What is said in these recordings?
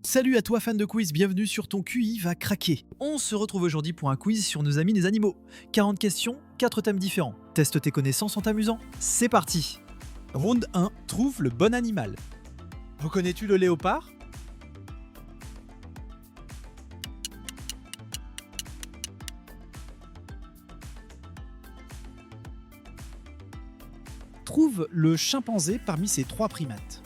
Salut à toi fan de quiz, bienvenue sur ton QI va craquer. On se retrouve aujourd'hui pour un quiz sur nos amis les animaux. 40 questions, 4 thèmes différents. Teste tes connaissances en t'amusant. C'est parti. Ronde 1, trouve le bon animal. Reconnais-tu le léopard? Trouve le chimpanzé parmi ces trois primates.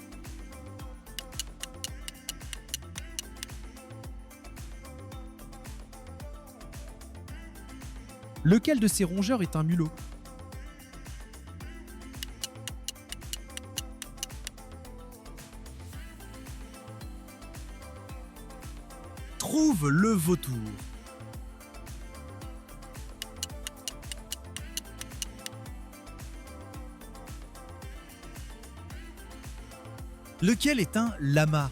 Lequel de ces rongeurs est un mulot? Trouve le vautour. Lequel est un lama?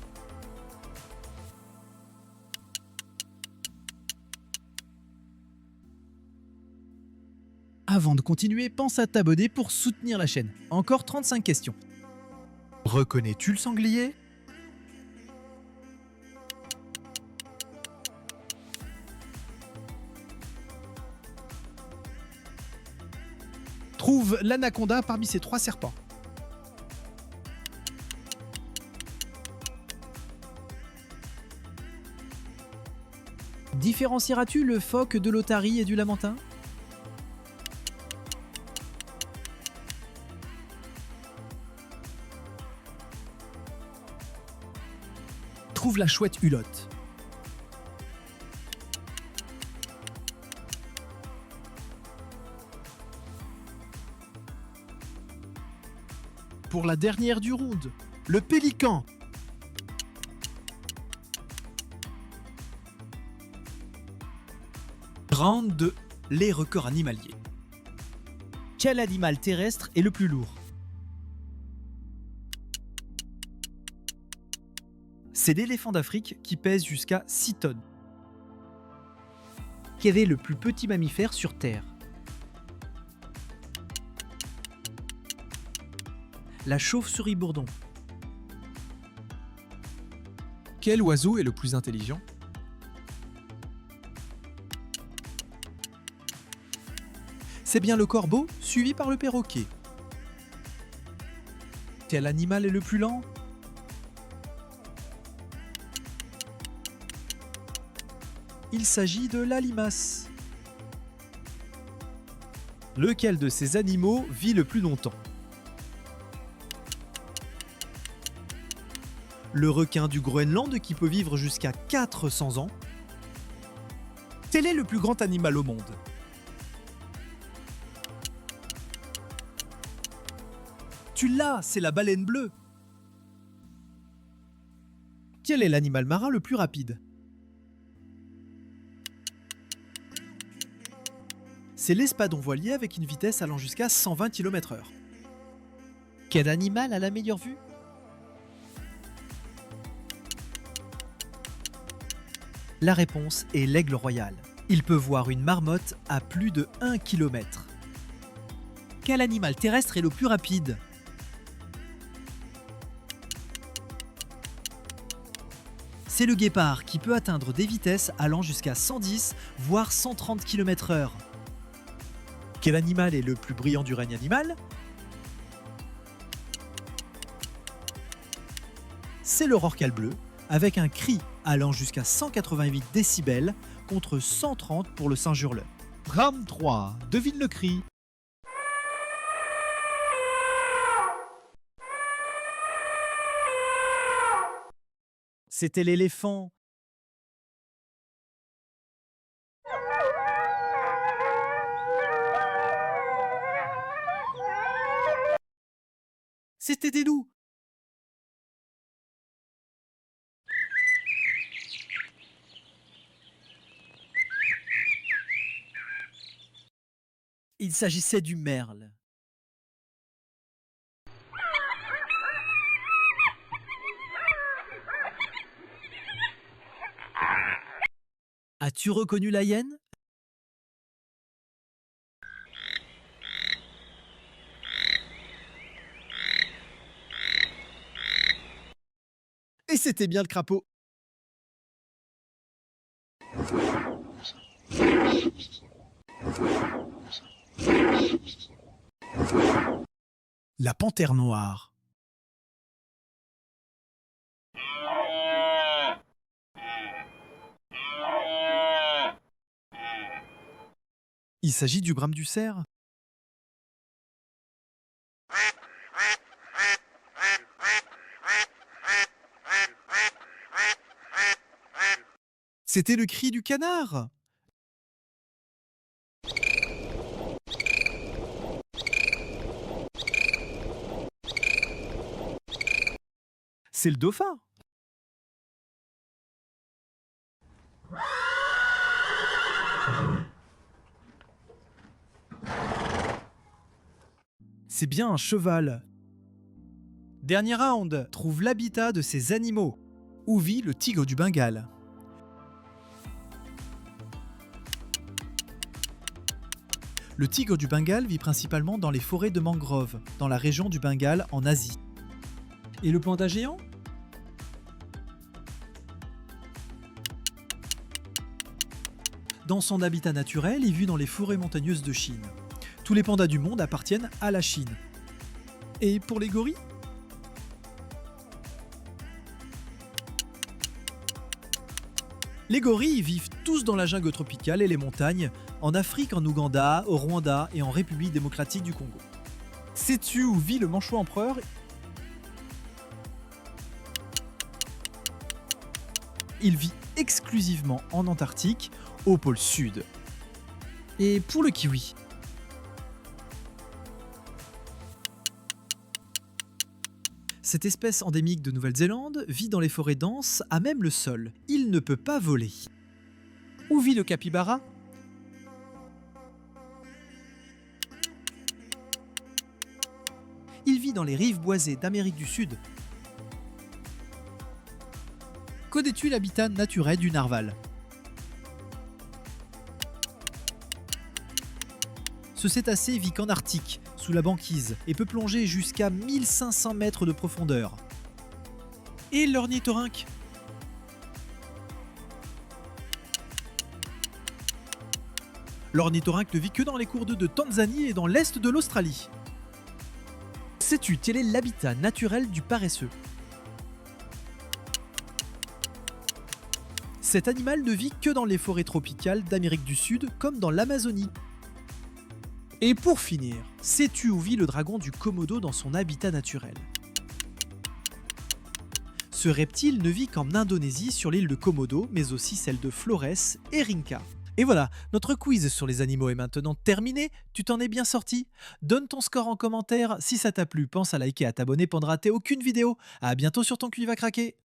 Avant de continuer, pense à t'abonner pour soutenir la chaîne. Encore 35 questions. Reconnais-tu le sanglier? Trouve l'anaconda parmi ces trois serpents. Différencieras-tu le phoque de l'otarie et du lamantin? Trouve la chouette hulotte. Pour la dernière du round, le pélican. Round 2, les records animaliers. Quel animal terrestre est le plus lourd? C'est l'éléphant d'Afrique qui pèse jusqu'à 6 tonnes. Quel est le plus petit mammifère sur Terre? La chauve-souris bourdon. Quel oiseau est le plus intelligent? C'est bien le corbeau, suivi par le perroquet. Quel animal est le plus lent? Il s'agit de la limace. Lequel de ces animaux vit le plus longtemps? Le requin du Groenland qui peut vivre jusqu'à 400 ans. Quel est le plus grand animal au monde? Tu l'as, c'est la baleine bleue. Quel est l'animal marin le plus rapide? C'est l'espadon voilier avec une vitesse allant jusqu'à 120 km/h. Quel animal a la meilleure vue? La réponse est l'aigle royal. Il peut voir une marmotte à plus de 1 km. Quel animal terrestre est le plus rapide? C'est le guépard qui peut atteindre des vitesses allant jusqu'à 110 voire 130 km/h. Quel animal est le plus brillant du règne animal? C'est le rorqual bleu, avec un cri allant jusqu'à 188 décibels contre 130 pour le singe hurleur. Round 3, devine le cri. C'était l'éléphant. C'était des loups. Il s'agissait du merle. As-tu reconnu la hyène? Et c'était bien le crapaud. La panthère noire. Il s'agit du brame du cerf. C'était le cri du canard. C'est le dauphin. C'est bien un cheval. Dernier round, trouve l'habitat de ces animaux. Où vit le tigre du Bengale? Le tigre du Bengale vit principalement dans les forêts de mangroves, dans la région du Bengale en Asie. Et le panda géant? Dans son habitat naturel, il vit dans les forêts montagneuses de Chine. Tous les pandas du monde appartiennent à la Chine. Et pour les gorilles? Les gorilles vivent tous dans la jungle tropicale et les montagnes, en Afrique, en Ouganda, au Rwanda et en République démocratique du Congo. Sais-tu où vit le manchot empereur? Il vit exclusivement en Antarctique, au pôle sud. Et pour le kiwi? Cette espèce endémique de Nouvelle-Zélande vit dans les forêts denses, à même le sol. Il ne peut pas voler. Où vit le capybara? Il vit dans les rives boisées d'Amérique du Sud. Connais-tu l'habitat naturel du narwal? Ce cétacé vit qu'en Arctique, sous la banquise, et peut plonger jusqu'à 1500 mètres de profondeur. Et l'ornithorynque? L'ornithorynque ne vit que dans les cours d'eau de Tanzanie et dans l'est de l'Australie. Sais-tu quel est l'habitat naturel du paresseux? Cet animal ne vit que dans les forêts tropicales d'Amérique du Sud comme dans l'Amazonie. Et pour finir, sais-tu où vit le dragon du Komodo dans son habitat naturel? Ce reptile ne vit qu'en Indonésie sur l'île de Komodo, mais aussi celle de Flores et Rinca. Et voilà, notre quiz sur les animaux est maintenant terminé. Tu t'en es bien sorti? Donne ton score en commentaire. Si ça t'a plu, pense à liker et à t'abonner pour ne rater aucune vidéo. À bientôt sur ton QI va craquer.